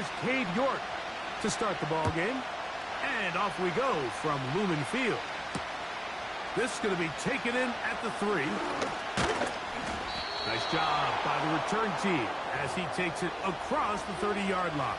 Here's Cade York to start the ball game. And off we go from Lumen Field. This is going to be taken in at the 3. Nice job by the return team as he takes it across the 30-yard line.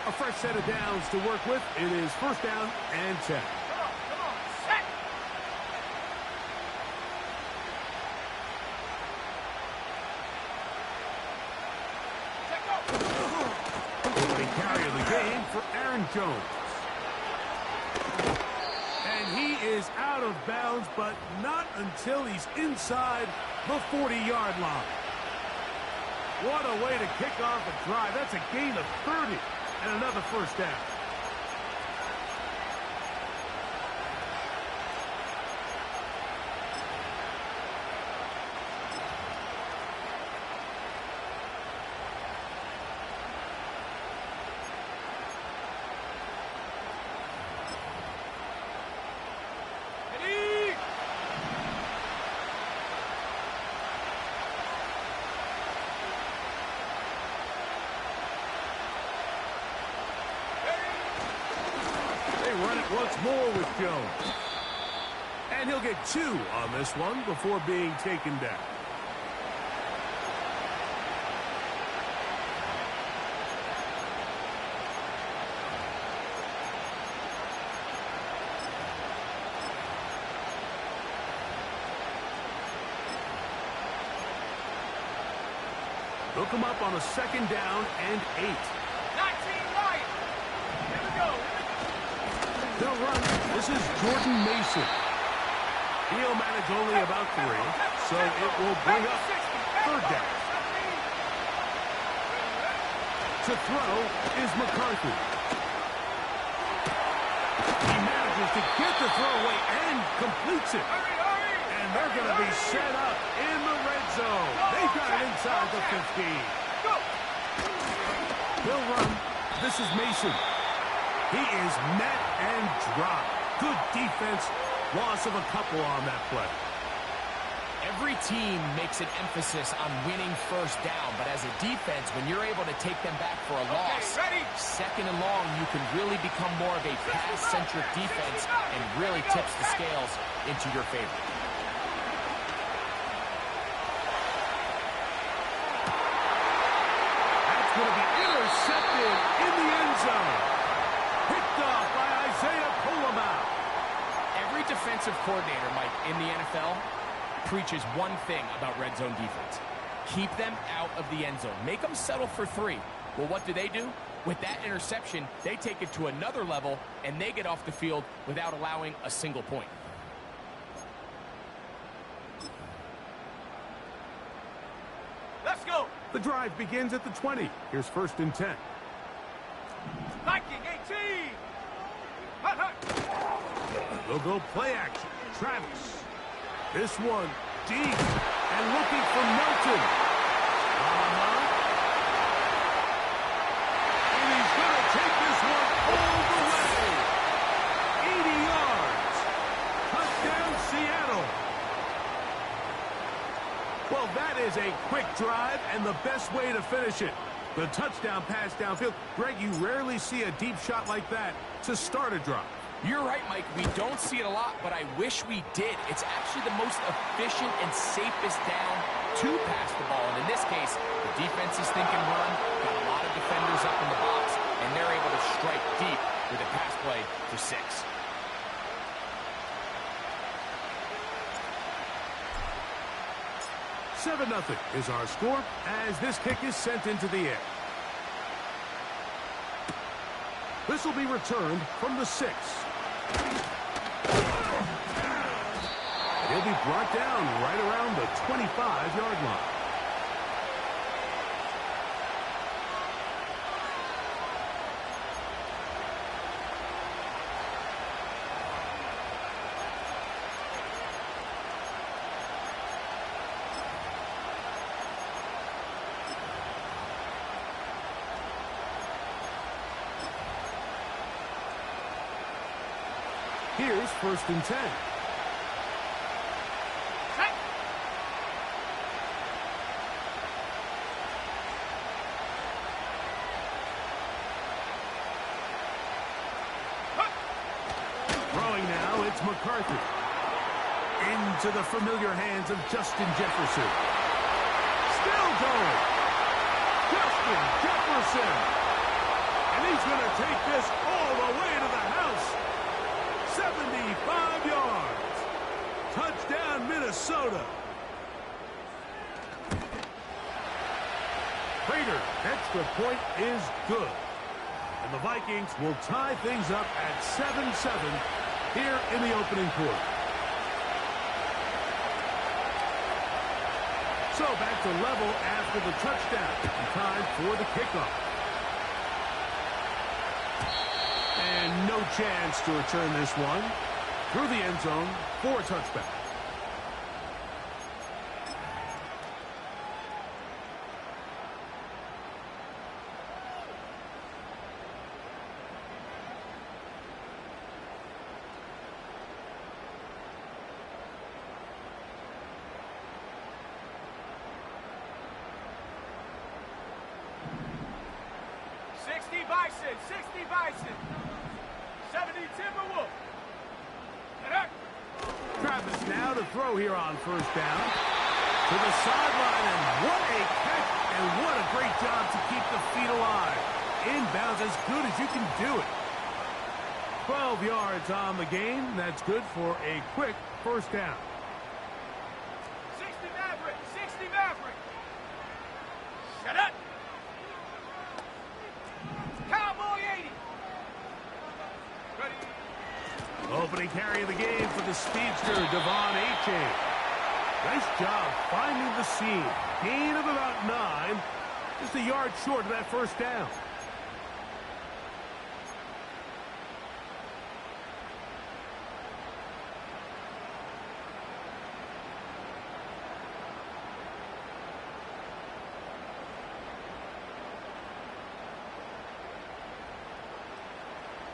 A fresh set of downs to work with. It is first down and 10. Come on, set. Opening carry of the game for Aaron Jones. And he is out of bounds, but not until he's inside the 40-yard line. What a way to kick off a drive. That's a gain of 30. And another first down. Run it once more with Jones. And he'll get 2 on this one before being taken down. Hook him up on a second down and 8. They'll run. This is Jordan Mason. He'll manage only about 3, so it will bring up third down. To throw is McCarthy. He manages to get the throw away and completes it. And they're going to be set up in the red zone. They've got it inside the 15. They'll run. This is Mason. He is met and dropped. Good defense. Loss of a couple on that play. Every team makes an emphasis on winning first down, but as a defense, when you're able to take them back for a loss, second and long, you can really become more of a pass-centric defense and really tips the scales into your favor. That's going to be intercepted in the end zone. Picked off by Isaiah Pullman. Every defensive coordinator, Mike, in the NFL preaches one thing about red zone defense. Keep them out of the end zone. Make them settle for 3. Well, what do? With that interception, they take it to another level, and they get off the field without allowing a single point. Let's go. The drive begins at the 20. Here's first and 10. Viking 18. Hut, hut. They'll go play action. Travis. This one deep and looking for Melton. And he's going to take this one all the way. 80 yards. Touchdown, Seattle. Well, that is a quick drive and the best way to finish it. The touchdown pass downfield. Greg, you rarely see a deep shot like that to start a drive. You're right, Mike. We don't see it a lot, but I wish we did. It's actually the most efficient and safest down to pass the ball. And in this case, the defense is thinking run, got a lot of defenders up in the box, and they're able to strike deep with a pass play for 6. 7-0 is our score as this kick is sent into the air. This will be returned from the 6. He'll be brought down right around the 25-yard line. Here's 1st and 10. Set. Throwing now, it's McCarthy. Into the familiar hands of Justin Jefferson. Still going. Justin Jefferson. And he's going to take this all the way to the house. 75 yards. Touchdown, Minnesota. Prater, extra point is good. And the Vikings will tie things up at 7-7 here in the opening quarter. So back to level after the touchdown. And time for the kickoff. And no chance to return this one through the end zone for a touchback. Bison, 60 Bison, 70 Timberwolf. Travis now to throw here on 1st down. To the sideline, and what a catch, and what a great job to keep the feet alive. Inbounds as good as you can do it. 12 yards on the game. That's good for a quick 1st down. 60 Maverick, 60 Maverick. Shut up. Cowboy 80. Ready. Opening carry of the game for the speedster, Devon Achane. Nice job finding the seam. Gain of about 9. Just a yard short of that 1st down.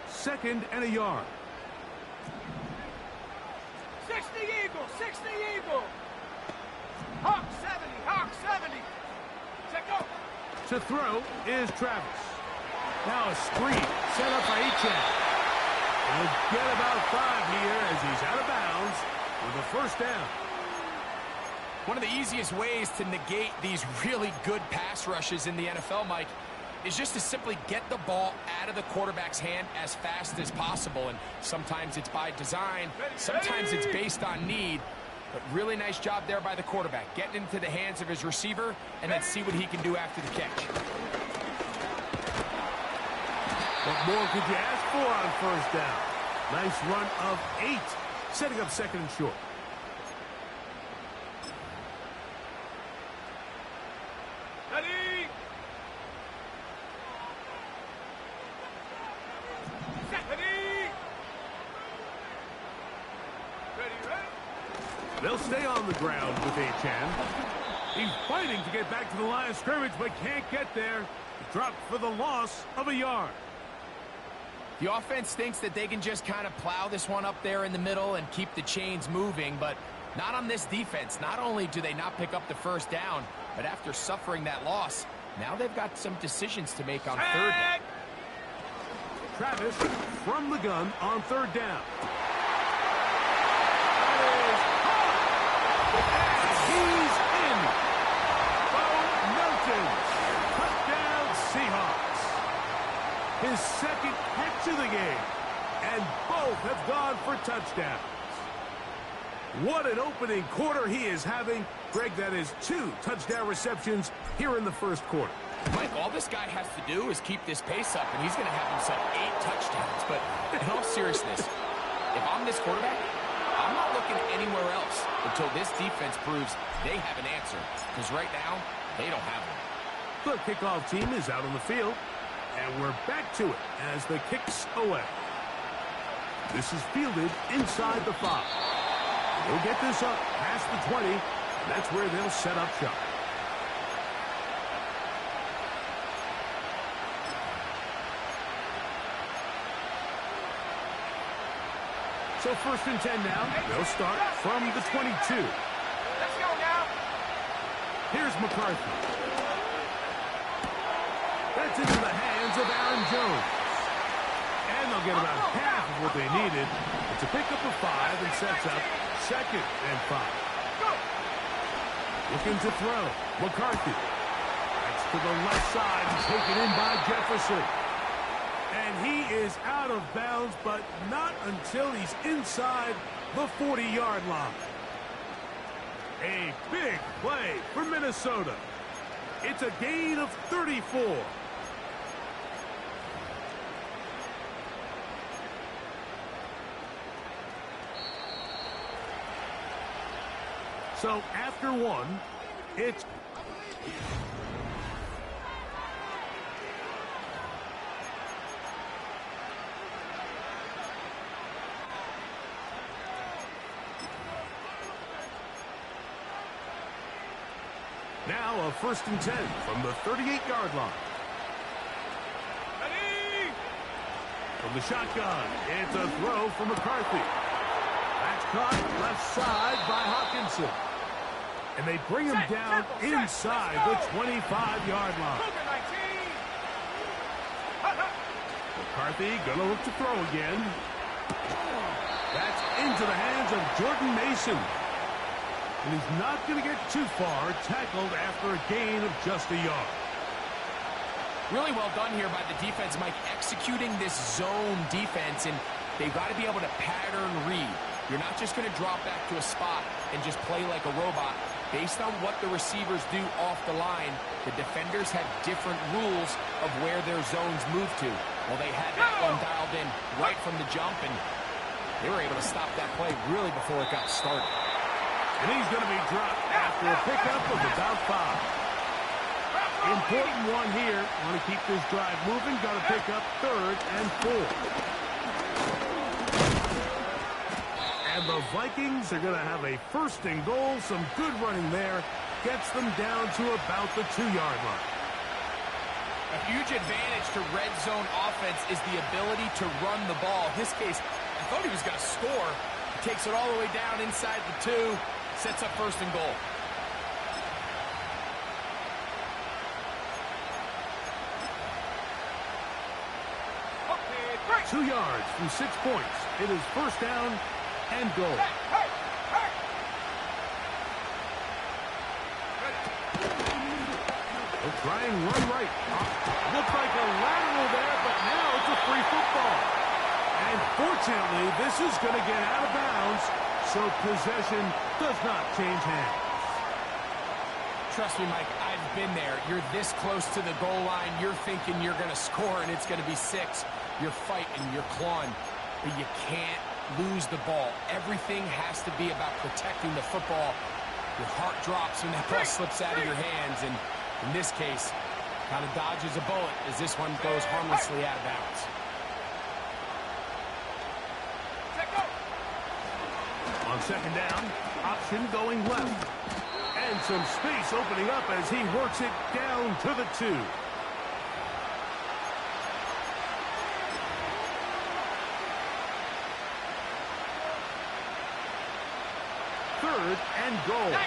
Second and a yard. 60 Eagle, 60 Eagle. Hawk 70, Hawk 70. Set go. To throw is Travis. Now a screen set up by Achane. He'll get about 5 here as he's out of bounds with a 1st down. One of the easiest ways to negate these really good pass rushes in the NFL, Mike, is just to simply get the ball out of the quarterback's hand as fast as possible. And sometimes it's by design, sometimes it's based on need. But really nice job there by the quarterback, getting into the hands of his receiver and then see what he can do after the catch. What more could you ask for on 1st down? Nice run of 8, setting up 2nd and short. Ready. They'll stay on the ground with Achane. He's fighting to get back to the line of scrimmage, but can't get there. Dropped for the loss of a yard. The offense thinks that they can just kind of plow this one up there in the middle and keep the chains moving, but not on this defense. Not only do they not pick up the 1st down, but after suffering that loss, now they've got some decisions to make on 3rd down. Travis from the gun on 3rd down. He's in. Bo Melton. Touchdown Seahawks. His 2nd catch of the game. And both have gone for touchdowns. What an opening quarter he is having. Greg, that is 2 touchdown receptions here in the 1st quarter. Mike, all this guy has to do is keep this pace up, and he's going to have himself 8 touchdowns. But in all seriousness, if I'm this quarterback, I'm not looking anywhere else until this defense proves they have an answer. Because right now, they don't have one. The kickoff team is out on the field. And we're back to it as the kick's away. This is fielded inside the 5. They'll get this up past the 20. And that's where they'll set up shop. So So first and 10 now. They'll start from the 22. Let's go now. Here's McCarthy. That's into the hands of Aaron Jones. And they'll get about half of what they needed. It's a pickup of 5 and sets up second and 5. Looking to throw. McCarthy. That's to the left side and taken in by Jefferson. And he is out of bounds, but not until he's inside the 40-yard line. A big play for Minnesota. It's a gain of 34. So after one, it's... Now a first and 10 from the 38-yard line. Ready? From the shotgun, it's a throw for McCarthy. That's caught left side by Hawkinson. And they bring him down inside the 25-yard line. McCarthy gonna look to throw again. That's into the hands of Jordan Mason. And he's not going to get too far, tackled after a gain of just a yard. Really well done here by the defense, Mike, executing this zone defense, and they've got to be able to pattern read. You're not just going to drop back to a spot and just play like a robot. Based on what the receivers do off the line, the defenders have different rules of where their zones move to. Well, they had that one dialed in right from the jump, and they were able to stop that play really before it got started. And he's going to be dropped after a pickup of about 5. Important one here. Want to keep this drive moving. Got to pick up 3rd and 4. And the Vikings are going to have a first and goal. Some good running there. Gets them down to about the 2-yard line. A huge advantage to red zone offense is the ability to run the ball. In this case, I thought he was going to score. He takes it all the way down inside the 2. Sets up first and goal. Okay, 2 yards from 6 points. It is first down and goal. They'll try and run right. Looks like a lateral there, but now it's a free football. And fortunately, this is going to get out of bounds, so possession does not change hands. Trust me, Mike, I've been there. You're this close to the goal line. You're thinking you're going to score, and it's going to be 6. You're fighting, you're clawing, but you can't lose the ball. Everything has to be about protecting the football. Your heart drops when that ball slips out of your hands, and in this case, kind of dodges a bullet as this one goes harmlessly out of bounds. On second down, option going left. And some space opening up as he works it down to the 2. Third and goal. 19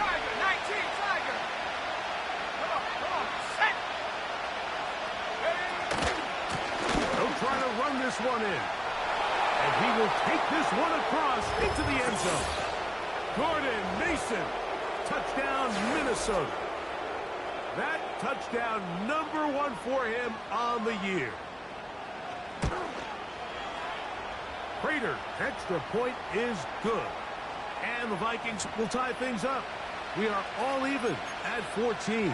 Tiger, 19 Tiger. Come on, set. They'll try to run this one in. And he will take this one across into the end zone. Jordan Mason. Touchdown, Minnesota. That touchdown number 1 for him on the year. Prater, extra point is good. And the Vikings will tie things up. We are all even at 14.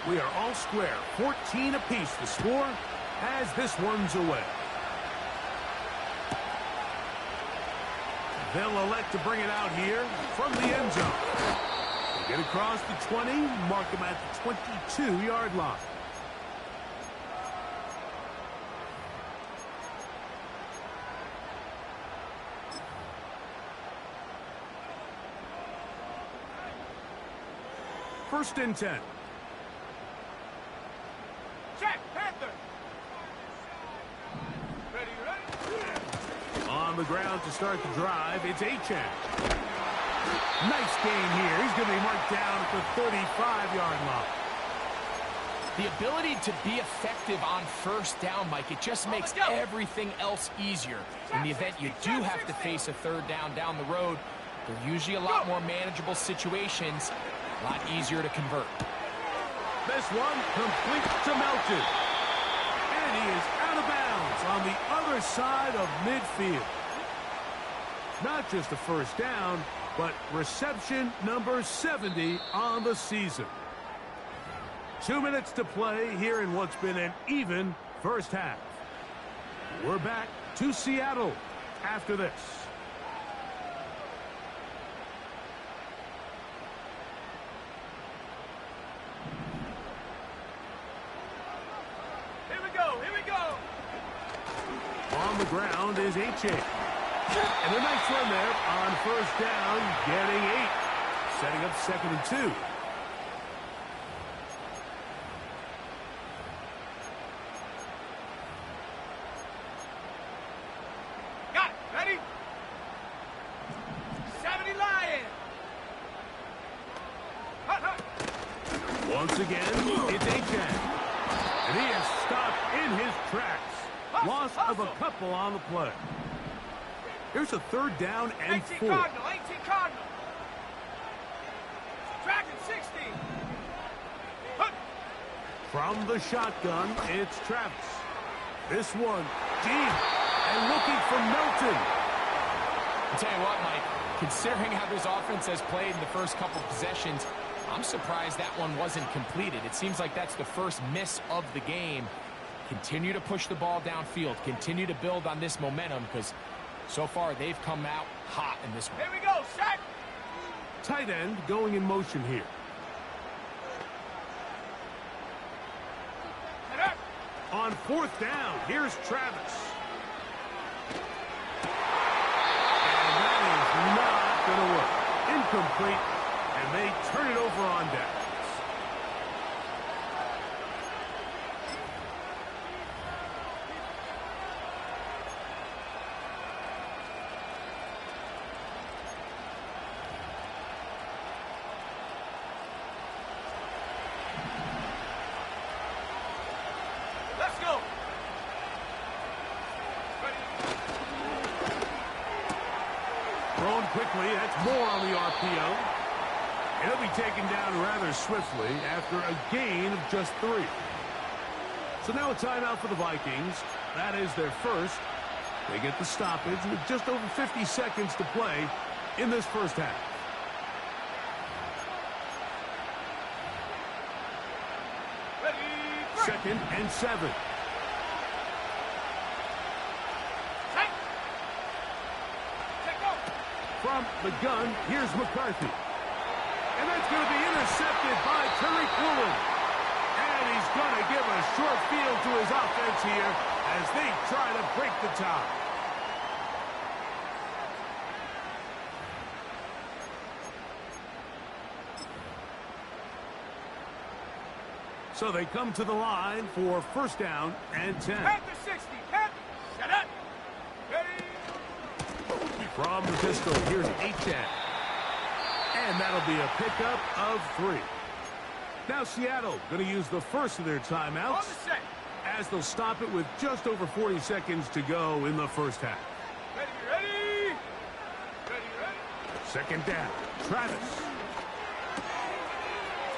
We are all square. 14 apiece the score as this one's away. They'll elect to bring it out here from the end zone. They get across the 20, mark them at the 22-yard line. First and 10. Check, pass. the ground to start the drive. It's Achane. Nice gain here. He's going to be marked down at the 35-yard line. The ability to be effective on first down, Mike, it just makes everything else easier. In the event you do have to face a third down the road, they're usually a lot more manageable situations, a lot easier to convert. This one complete to Melton. And he is out of bounds on the other side of midfield. Not just a first down, but reception number 70 on the season. 2 minutes to play here in what's been an even first half. We're back to Seattle after this. Here we go, here we go. On the ground is Achane. And a nice run there on first down, getting 8. Setting up 2nd and 2. Got it, ready? 70 Lion. Hut, hut. Once again, it's Achane. And he is stopped in his tracks. Loss of a couple on the play. Here's a 3rd down and 18 4. Cardinal, 18 Cardinal. Tracking 60. Hut. From the shotgun, it's Travis. This one deep and looking for Melton. I'll tell you what, Mike, considering how this offense has played in the first couple possessions, I'm surprised that one wasn't completed. It seems like that's the first miss of the game. Continue to push the ball downfield. Continue to build on this momentum because so far they've come out hot in this one. Here we go, set. Tight end going in motion here. Set up. On 4th down, here's Travis. And that is not going to work. Incomplete, and they turn it over on downs. Let's go. Ready. Thrown quickly, that's more on the RPO. And he'll be taken down rather swiftly after a gain of just 3. So now a timeout for the Vikings. That is their first. They get the stoppage with just over 50 seconds to play in this first half. Ready. 2nd and 7. Set. Set go. From the gun, here's McCarthy. And that's going to be intercepted by Tariq Woolen. And he's going to give a short field to his offense here as they try to break the tie. So they come to the line for first down and 10. Panther 60. Panther. Set up. Ready. From the pistol, here's Achane. And that'll be a pickup of 3. Now Seattle going to use the first of their On timeouts the set. as they'll stop it with just over 40 seconds to go in the first half. Ready, ready. Ready, ready. 2nd down, Travis.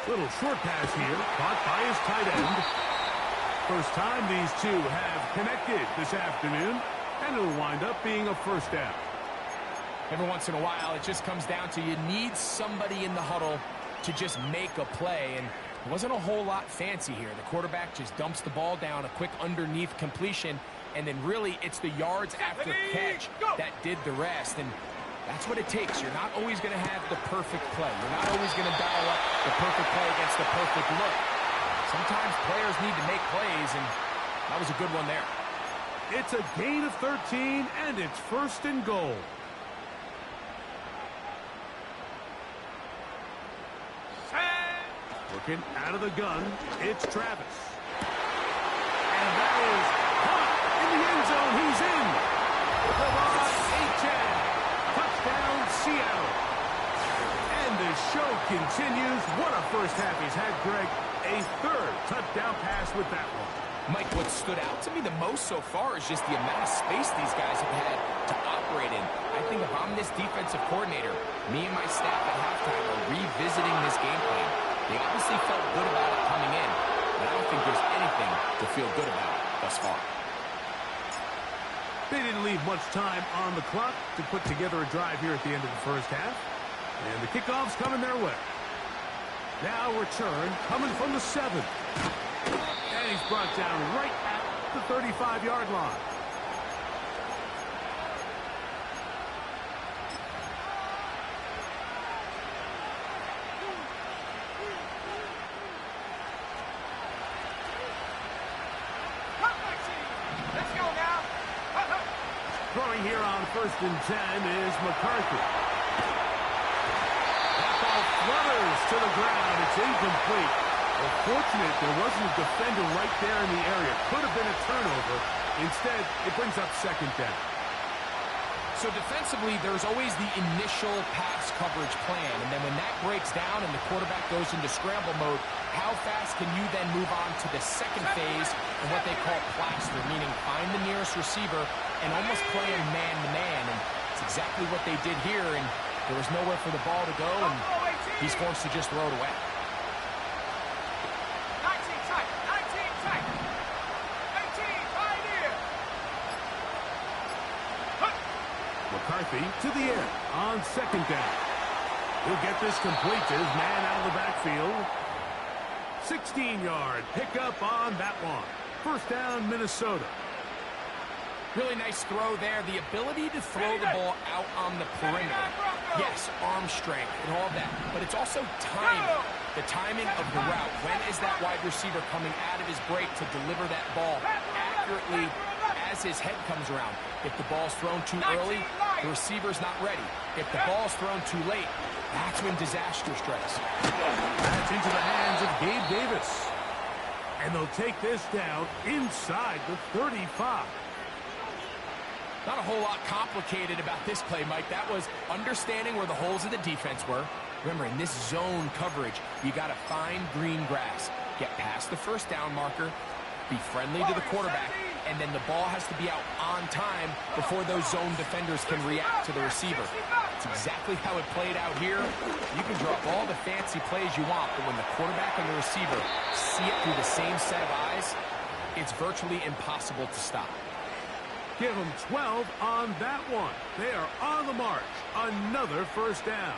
Little short pass here, caught by his tight end. First time these two have connected this afternoon, and it'll wind up being a first down. Every once in a while, it just comes down to you need somebody in the huddle to just make a play, and it wasn't a whole lot fancy here. The quarterback just dumps the ball down, a quick underneath completion, and then really it's the yards after catch that did the rest, and that's what it takes. You're not always going to have the perfect play. You're not always going to dial up the perfect play against the perfect look. Sometimes players need to make plays, and that was a good one there. It's a gain of 13, and it's 1st and goal. Looking out of the gun, it's Travis. And that is caught in the end zone. He's in. The ball continues. What a first half he's had, Greg. A third touchdown pass with that one. Mike, what stood out to me the most so far is just the amount of space these guys have had to operate in. I think if I'm this defensive coordinator, me and my staff at halftime are revisiting this game plan. They obviously felt good about it coming in, but I don't think there's anything to feel good about thus far. They didn't leave much time on the clock to put together a drive here at the end of the first half. And the kickoff's coming their way. Now return coming from the 7. And he's brought down right at the 35-yard line. Let's go now. Throwing here on 1st and 10 is McCarthy. That ball flutters to the ground. It's incomplete. Well, fortunate there wasn't a defender right there in the area. Could have been a turnover. Instead, it brings up 2nd down. So defensively, there's always the initial pass coverage plan, and then when that breaks down and the quarterback goes into scramble mode, how fast can you then move on to the second phase and what they call plaster, meaning find the nearest receiver and almost play him man-to-man, and it's exactly what they did here, and there was nowhere for the ball to go, and he's forced to just throw it away. 19 tight. 19 tight. 18 right here. McCarthy to the air on 2nd down. He'll get this complete to his man out of the backfield. 16-yard pickup on that one. 1st down, Minnesota. Really nice throw there. The ability to throw the ball out on the perimeter. Yes, arm strength and all that, but it's also timing. The timing of the route. When is that wide receiver coming out of his break to deliver that ball accurately as his head comes around? If the ball's thrown too early, the receiver's not ready. If the ball's thrown too late, that's when disaster strikes. That's into the hands of Gabe Davis. And they'll take this down inside the 35. Not a whole lot complicated about this play, Mike. That was understanding where the holes of the defense were. Remember, in this zone coverage, you got to find green grass. Get past the 1st down marker, be friendly to the quarterback, and then the ball has to be out on time before those zone defenders can react to the receiver. It's exactly how it played out here. You can draw up all the fancy plays you want, but when the quarterback and the receiver see it through the same set of eyes, it's virtually impossible to stop. Give them 12 on that one. They are on the march. Another 1st down.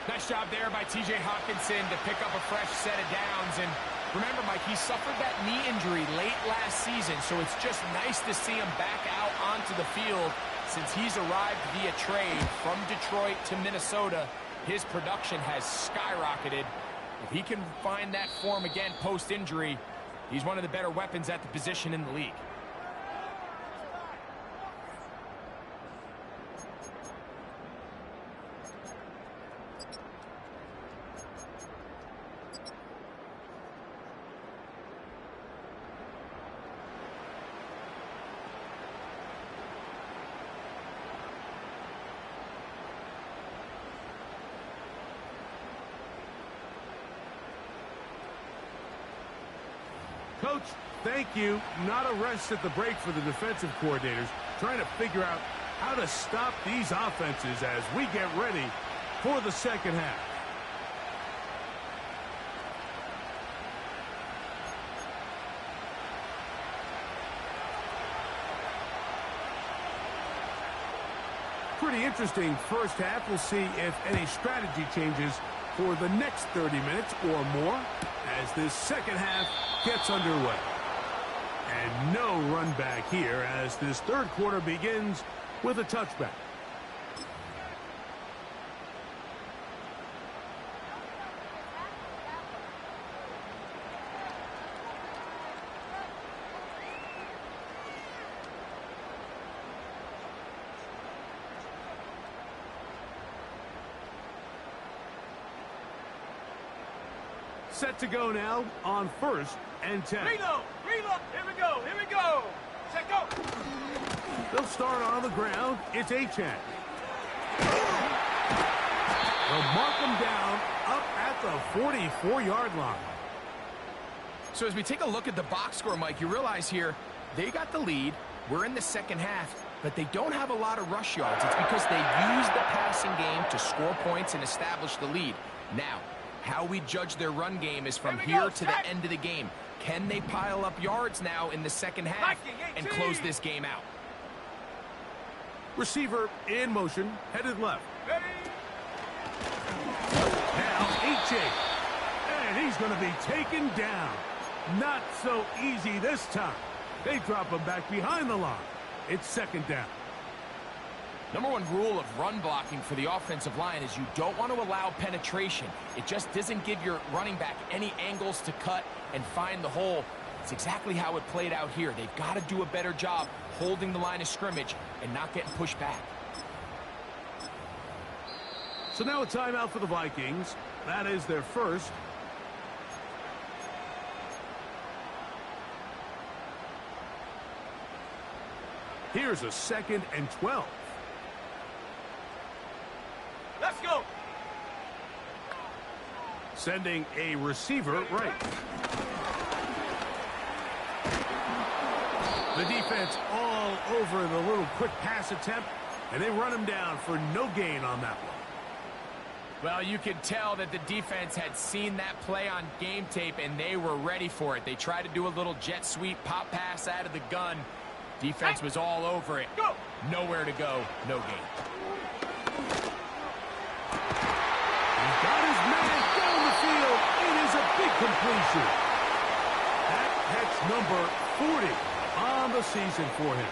Nice job there by T.J. Hockenson to pick up a fresh set of downs. And remember, Mike, he suffered that knee injury late last season, so it's just nice to see him back out onto the field since he's arrived via trade from Detroit to Minnesota. His production has skyrocketed. If he can find that form again post-injury, he's one of the better weapons at the position in the league. Coach, thank you. Not a rest at the break for the defensive coordinators, trying to figure out how to stop these offenses as we get ready for the 2nd half. Pretty interesting 1st half. We'll see if any strategy changes for the next 30 minutes or more as this 2nd half gets underway. And no run back here as this 3rd quarter begins with a touchback. Set to go now on 1st and 10. Reload. Reload. Here we go. Here we go. Set go. They'll start on the ground. It's Achane. They'll mark him down up at the 44-yard line. So as we take a look at the box score, Mike, you realize here they got the lead. We're in the second half, but they don't have a lot of rush yards. It's because they use the passing game to score points and establish the lead. Now, how we judge their run game is from here to the end of the game. Can they pile up yards now in the second half and close this game out? Receiver in motion, headed left. Ready? Now, H.A. And he's going to be taken down. Not so easy this time. They drop him back behind the line. It's second down. Number one rule of run blocking for the offensive line is you don't want to allow penetration. It just doesn't give your running back any angles to cut and find the hole. It's exactly how it played out here. They've got to do a better job holding the line of scrimmage and not getting pushed back. So now a timeout for the Vikings. That is their first. Here's a 2nd and 12. Let's go. Sending a receiver right. The defense all over the little quick pass attempt, and they run him down for no gain on that one. Well, you could tell that the defense had seen that play on game tape, and they were ready for it. They tried to do a little jet sweep pop pass out of the gun. Defense was all over it. Go. Nowhere to go, no gain. He's got his man down the field. It is a big completion. That catch number 40 on the season for him.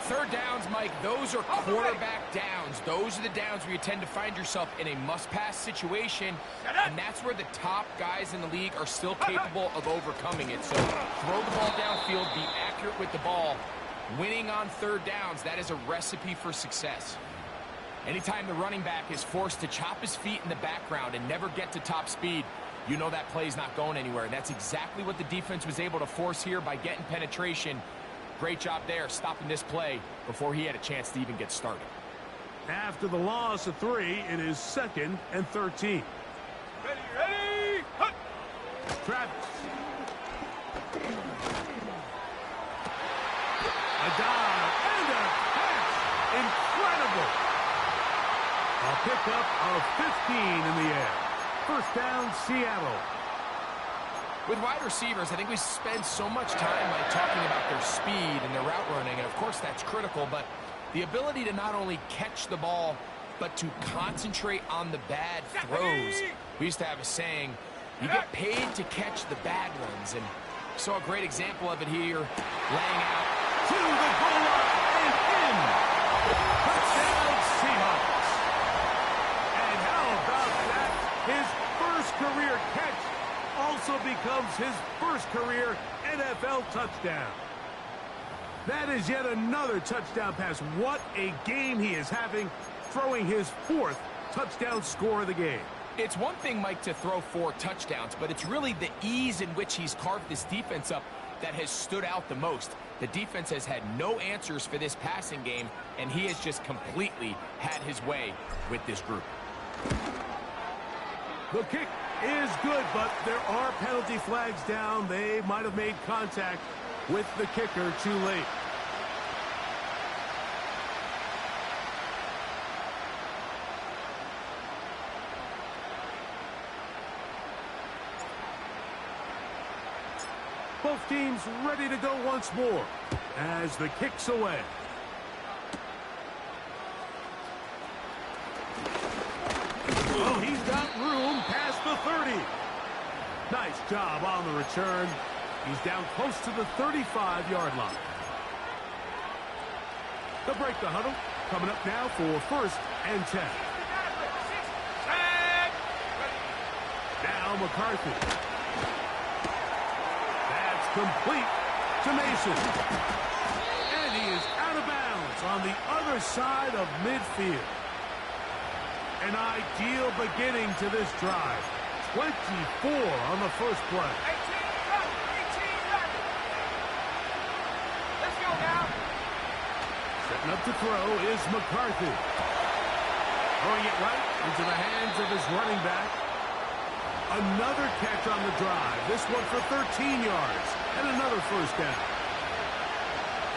Third downs, Mike, those are quarterback downs. Those are the downs where you tend to find yourself in a must-pass situation, and that's where the top guys in the league are still capable of overcoming it. So throw the ball downfield, be accurate with the ball. Winning on third downs, that is a recipe for success. Anytime the running back is forced to chop his feet in the background and never get to top speed, you know that play's not going anywhere. That's exactly what the defense was able to force here by getting penetration. Great job there, stopping this play before he had a chance to even get started. After the loss of 3, it is 2nd and 13. Ready, ready. Hut. Travis. A dive and a catch. Incredible. A pickup of 15 in the air. First down, Seattle. With wide receivers, I think we spend so much time talking about their speed and their route running, and of course that's critical, but the ability to not only catch the ball, but to concentrate on the bad throws. We used to have a saying, you get paid to catch the bad ones, and we saw a great example of it here, laying out To the goal line and in. Touchdown, Seahawks. And how about that? His first career catch also becomes his first career NFL touchdown. That is yet another touchdown pass. What a game he is having, throwing his 4th touchdown score of the game. It's one thing, Mike, to throw 4 touchdowns, but it's really the ease in which he's carved this defense up that has stood out the most. The defense has had no answers for this passing game, and he has just completely had his way with this group. The kick is good, but there are penalty flags down. They might have made contact with the kicker too late. Both teams ready to go once more as the kick's away. Oh, he's got room past the 30. Nice job on the return. He's down close to the 35-yard line. They'll break the huddle. Coming up now for 1st and 10. Now McCarthy. That's complete to Mason. And he is out of bounds on the other side of midfield. An ideal beginning to this drive. 24 on the first play. 18 left. Let's go now. Setting up to throw is McCarthy. Throwing it right into the hands of his running back. Another catch on the drive. This one for 13 yards and another first down.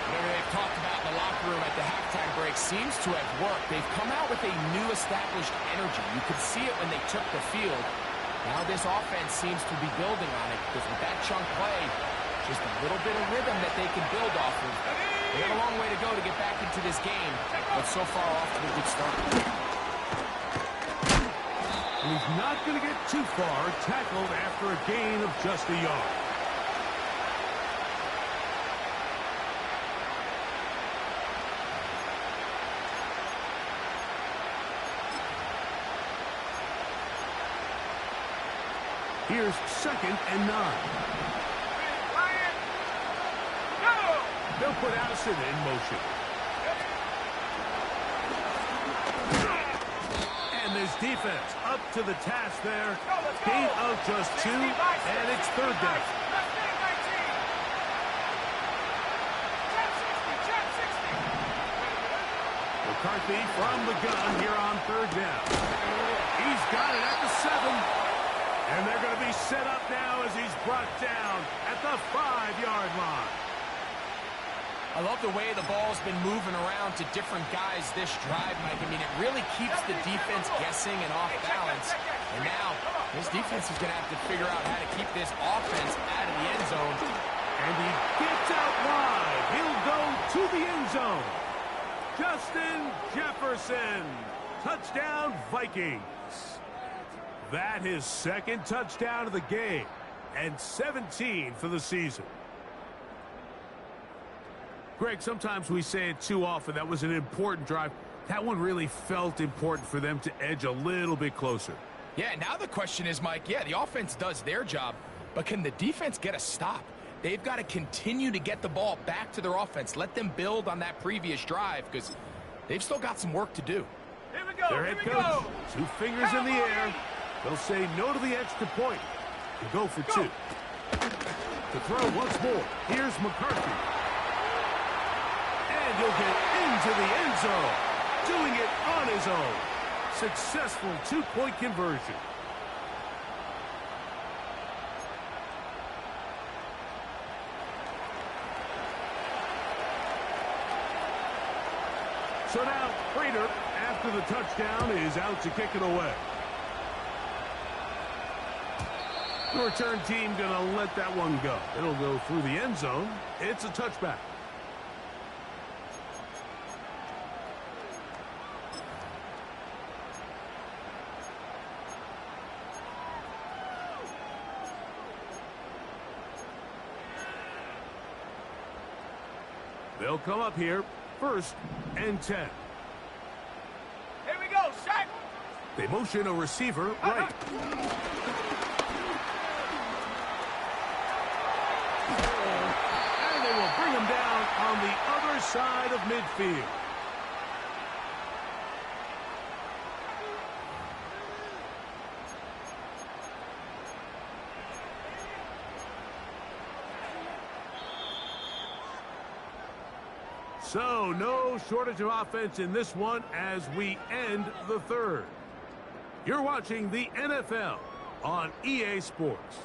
Whatever they've talked about in the locker room at the halftime break seems to have worked. They've come out with a new established energy. You could see it when they took the field. Now this offense seems to be building on it because with that chunk play, just a little bit of rhythm that they can build off of. They got a long way to go to get back into this game, but so far off to a good start. He's not going to get too far, tackled after a gain of just a yard. Here's 2nd and 9. Ryan, go! They'll put Addison in motion. And this defense up to the task there. Gain of just 2, and it's 3rd down. McCarthy from the gun here on 3rd down. He's got it at the 7. And they're going to be set up now as he's brought down at the 5-yard line. I love the way the ball's been moving around to different guys this drive, Mike. I mean, it really keeps the defense guessing and off balance. And now, this defense is going to have to figure out how to keep this offense out of the end zone. And he gets out wide. He'll go to the end zone. Justin Jefferson. Touchdown, Vikings. That his 2nd touchdown of the game, and 17 for the season. Greg, sometimes we say it too often. That was an important drive. That one really felt important for them to edge a little bit closer. Yeah, now the question is, Mike, yeah, the offense does their job, but can the defense get a stop? They've got to continue to get the ball back to their offense. Let them build on that previous drive because they've still got some work to do. Here we go. Their head coach, 2 fingers in the air. They'll say no to the extra point. To go for 2. To throw once more. Here's McCarthy. And he'll get into the end zone. Doing it on his own. Successful 2-point conversion. So now, Prater, after the touchdown, is out to kick it away. The return team going to let that one go. It'll go through the end zone. It's a touchback. They'll come up here. 1st and 10. Here we go, Shaq. They motion a receiver right. And they will bring him down on the other side of midfield. So, no shortage of offense in this one as we end the 3rd. You're watching the NFL on EA Sports.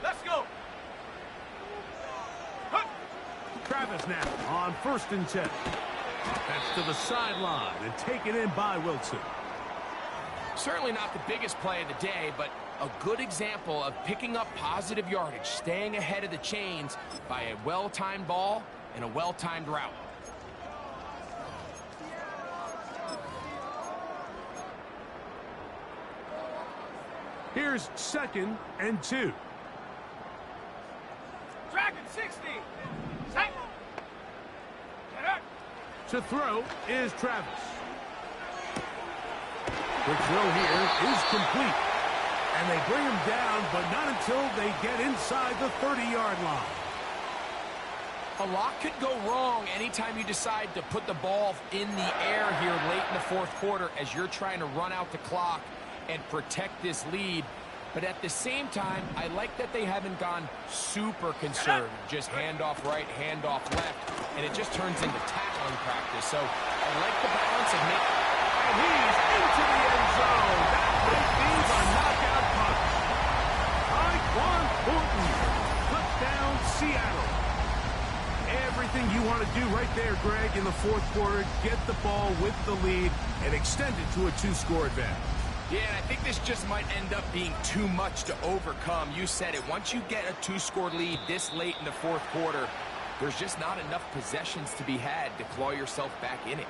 Let's go. Travis now on 1st and 10. That's to the sideline and taken in by Wilson. Certainly not the biggest play of the day, but a good example of picking up positive yardage, staying ahead of the chains by a well-timed ball and a well-timed route. Here's 2nd and 2. Dragon 60. Set. Get up. To throw is Travis. The throw here is complete. And they bring him down, but not until they get inside the 30-yard line. A lot could go wrong anytime you decide to put the ball in the air here late in the 4th quarter as you're trying to run out the clock and protect this lead. But at the same time, I like that they haven't gone super conservative. Just handoff right, handoff left, and it just turns into tackling practice. So I like the balance of making... And he's into the end zone. That might be the knockout punch. Tyquan Thornton. Touchdown, Seattle. Everything you want to do right there, Greg, in the fourth quarter. Get the ball with the lead and extend it to a 2-score advantage. Yeah, and I think this just might end up being too much to overcome. You said it. Once you get a 2-score lead this late in the fourth quarter, there's just not enough possessions to be had to claw yourself back in it.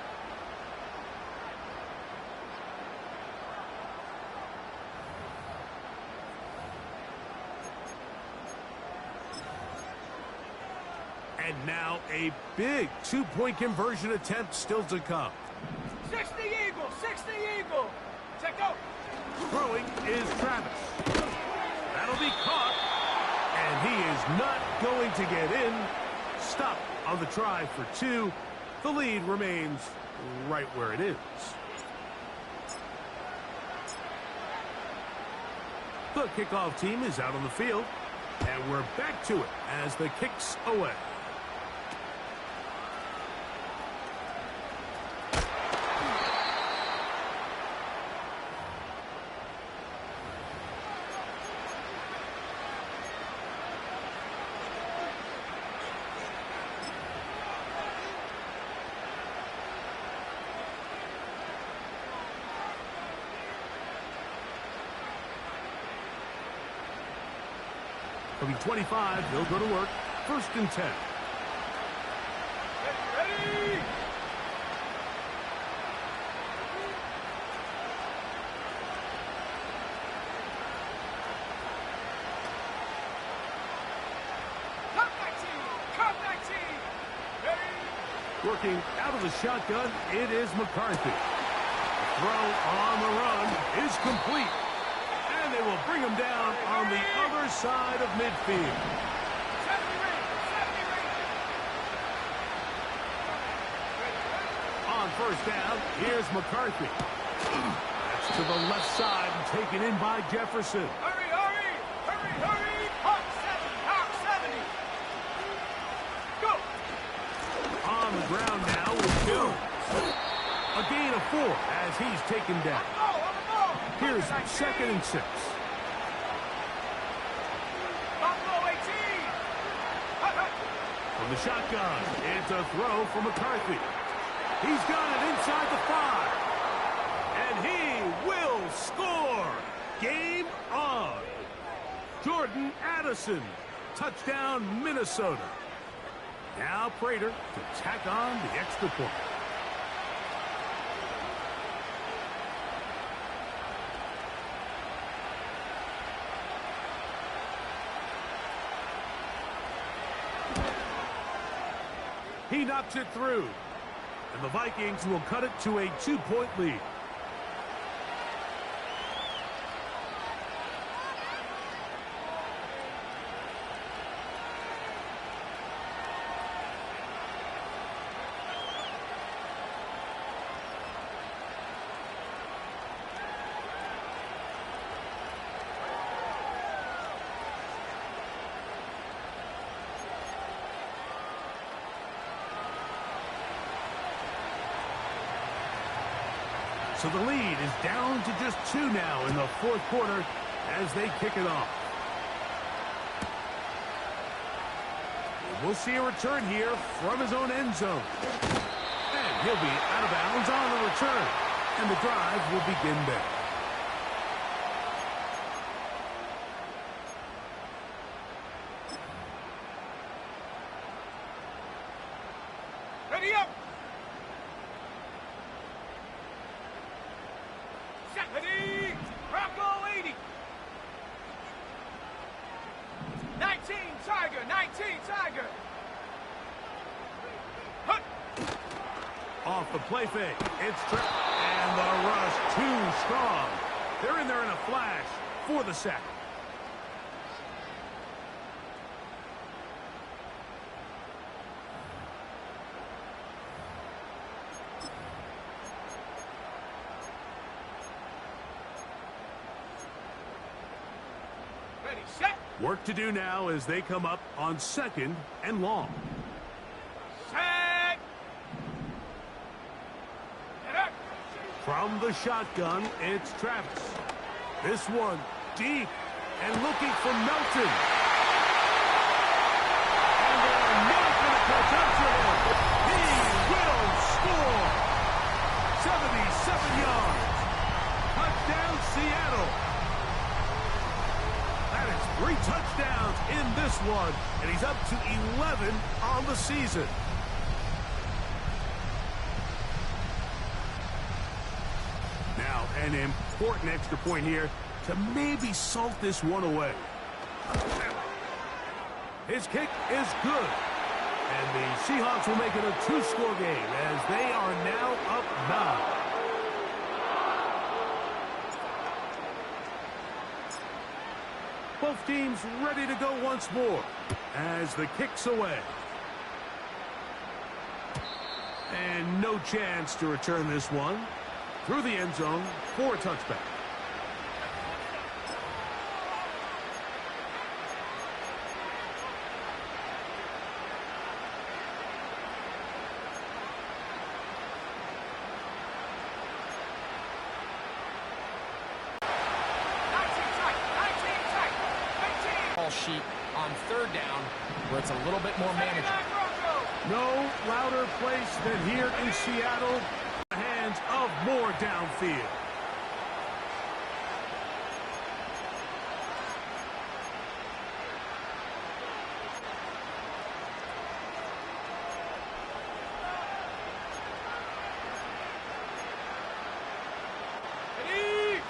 And now a big 2-point conversion attempt still to come. 60 Eagle, 60 Eagle. Check out. Throwing is Travis. That'll be caught. And he is not going to get in. Stop on the try for 2. The lead remains right where it is. The kickoff team is out on the field. And we're back to it as the kick's away. Coming 25, they'll go to work. 1st and 10. Ready. Come 19. Ready. Working out of the shotgun, it is McCarthy. The throw on the run is complete. And they will bring him down on the other side of midfield. 70 On 1st down, here's McCarthy. That's to the left side and taken in by Jefferson. Hurry, hurry, hurry, hurry. Hawk 70. Go. On the ground now with Jones. A gain of 4 as he's taken down. Here's 2nd and 6. Buffalo 18. From the shotgun, it's a throw from McCarthy. He's got it inside the 5. And he will score. Game on. Jordan Addison. Touchdown, Minnesota. Now Prater to tack on the extra point. He knocks it through. And the Vikings will cut it to a 2-point lead. So the lead is down to just 2 now in the fourth quarter as they kick it off. We'll see a return here from his own end zone. And he'll be out of bounds on the return. And the drive will begin there. Ready up. Ready. Bronco 80. 19 Tiger. 19 Tiger. Hut. Off the play fake. It's tripped. And the rush too strong. They're in there in a flash for the sack. set. Work to do now as they come up on 2nd and long. Set. Get up. From the shotgun, it's Travis. This one deep and looking for Melton. And they're not going to catch up to him. He will score. 77 yards. Touchdown, Seattle. That is 3 touchdowns in this one, and he's up to 11 on the season. Now, an important extra point here to maybe salt this one away. His kick is good. And the Seahawks will make it a 2-score game as they are now up 9. Both teams ready to go once more as the kick's away. And no chance to return this one through the end zone for a touchback. Sheet on 3rd down where it's a little bit more manageable. No louder place than here in Seattle. The hands of more downfield.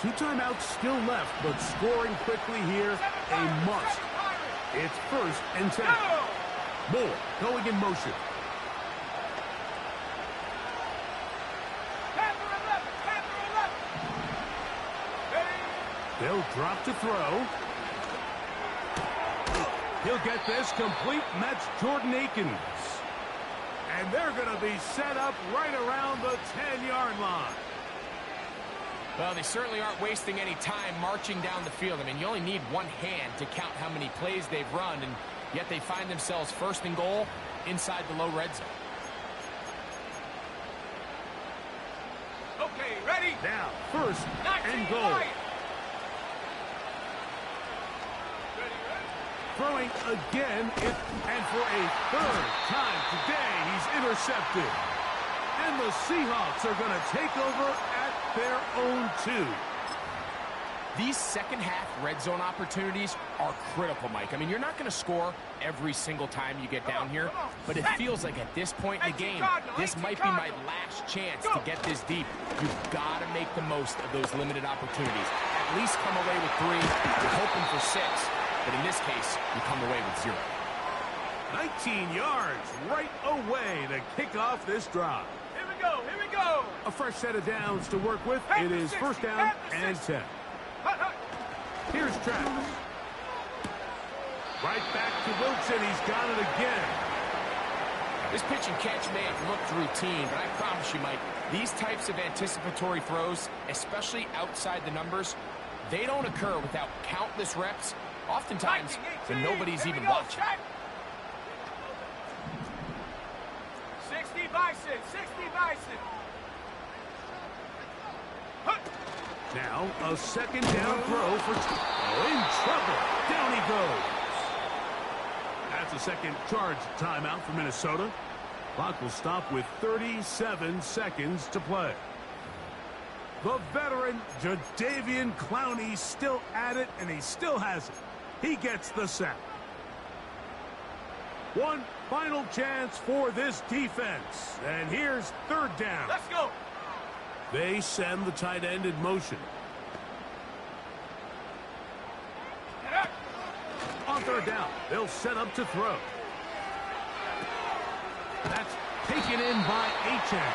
Two timeouts still left, but scoring quickly here, a must. It's 1st and 10. Moore going in motion. They'll drop to throw. He'll get this complete, and that's Jordan Akins. And they're going to be set up right around the 10-yard line. Well, they certainly aren't wasting any time marching down the field. I mean, you only need one hand to count how many plays they've run, and yet they find themselves 1st and goal inside the low red zone. Okay, ready? Now, 1st and goal. Throwing again, and for a 3rd time today, he's intercepted. And the Seahawks are going to take over at their own 2. These second-half red zone opportunities are critical, Mike. I mean, you're not going to score every single time you get down here, but it feels like at this point in the game, this might be my last chance to get this deep. You've got to make the most of those limited opportunities. At least come away with 3. You're hoping for 6, but in this case, you come away with 0. 19 yards right away to kick off this drive. Here we go, here we go. A fresh set of downs to work with. It is 1st down and 10. Here's Travis. Right back to Wilson. He's got it again. This pitch and catch may have looked routine, but I promise you, Mike, these types of anticipatory throws, especially outside the numbers, they don't occur without countless reps, oftentimes when nobody's even watching. 60 Bison, 60 Bison. Now, a 2nd down throw for... Oh, in trouble. Down he goes. That's a second charge timeout for Minnesota. Clock will stop with 37 seconds to play. The veteran, Jadeveon Clowney, still at it, and he still has it. He gets the sack. One final chance for this defense. And here's 3rd down. Let's go. They send the tight end in motion. On 3rd down, they'll set up to throw. That's taken in by Achane.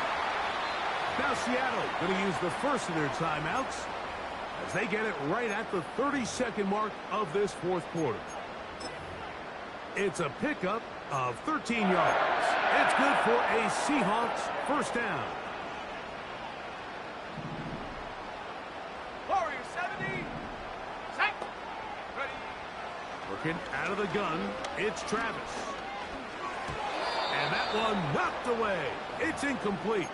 Now Seattle going to use the first of their timeouts as they get it right at the 32nd mark of this 4th quarter. It's a pickup of 13 yards. It's good for a Seahawks 1st down. Warrior 70. Set. Ready. Working out of the gun, it's Travis. And that one knocked away. It's incomplete.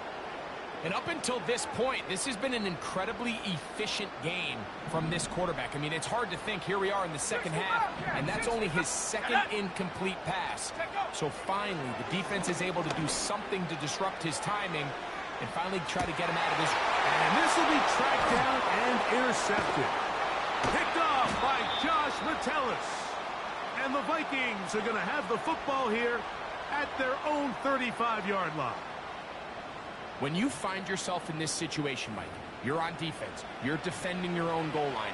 And up until this point, this has been an incredibly efficient game from this quarterback. I mean, it's hard to think. Here we are in the second half, and that's only his second incomplete pass. So finally, the defense is able to do something to disrupt his timing and finally try to get him out of his... And this will be tracked down and intercepted. Picked off by Josh Metellus. And the Vikings are going to have the football here at their own 35-yard line. When you find yourself in this situation, Mike, you're on defense, you're defending your own goal line,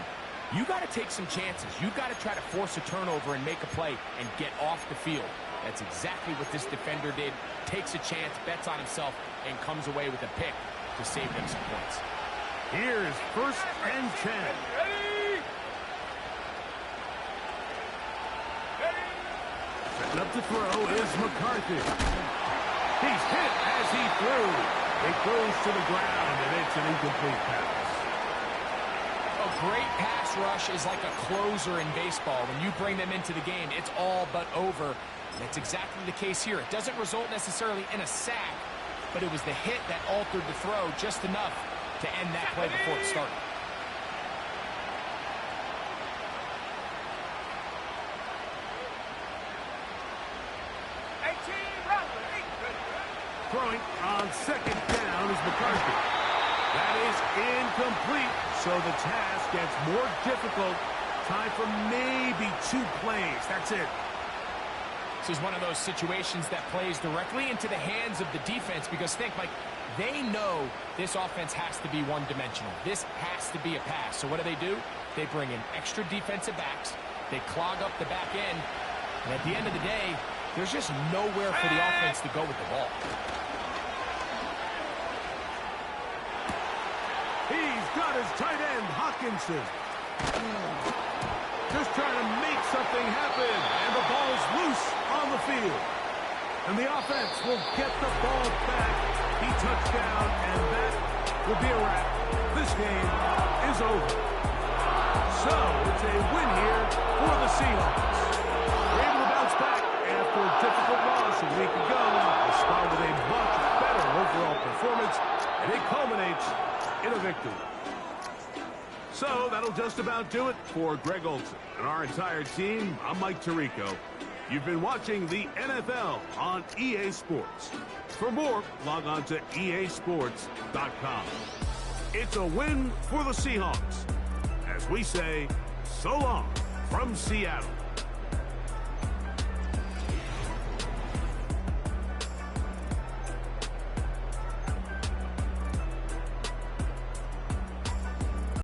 you got to take some chances. You got to try to force a turnover and make a play and get off the field. That's exactly what this defender did. Takes a chance, bets on himself, and comes away with a pick to save them some points. Here's 1st and 10. Setting up to throw is McCarthy. He's hit as he threw. It goes to the ground, and it's an incomplete pass. A great pass rush is like a closer in baseball. When you bring them into the game, it's all but over. That's exactly the case here. It doesn't result necessarily in a sack, but it was the hit that altered the throw just enough to end that play before it started. Throwing on 2nd down is McCarthy. That is incomplete, so the task gets more difficult. Time for maybe 2 plays. That's it. This is one of those situations that plays directly into the hands of the defense because think, like, they know this offense has to be one-dimensional. This has to be a pass. So what do? They bring in extra defensive backs. They clog up the back end. And at the end of the day, there's just nowhere for the offense to go with the ball. He's got his tight end, Hawkinson. Just trying to make something happen. And the ball's loose on the field. And the offense will get the ball back. He touchdown, and that will be a wrap. This game is over. So, it's a win here for the Seahawks. They're able to bounce back after a difficult loss a week ago. They start with a much better overall performance, and it culminates in a victory. So that'll just about do it for Greg Olsen and our entire team. I'm Mike Tirico. You've been watching the NFL on EA Sports. For more, log on to easports.com. It's a win for the Seahawks. As we say, so long from Seattle.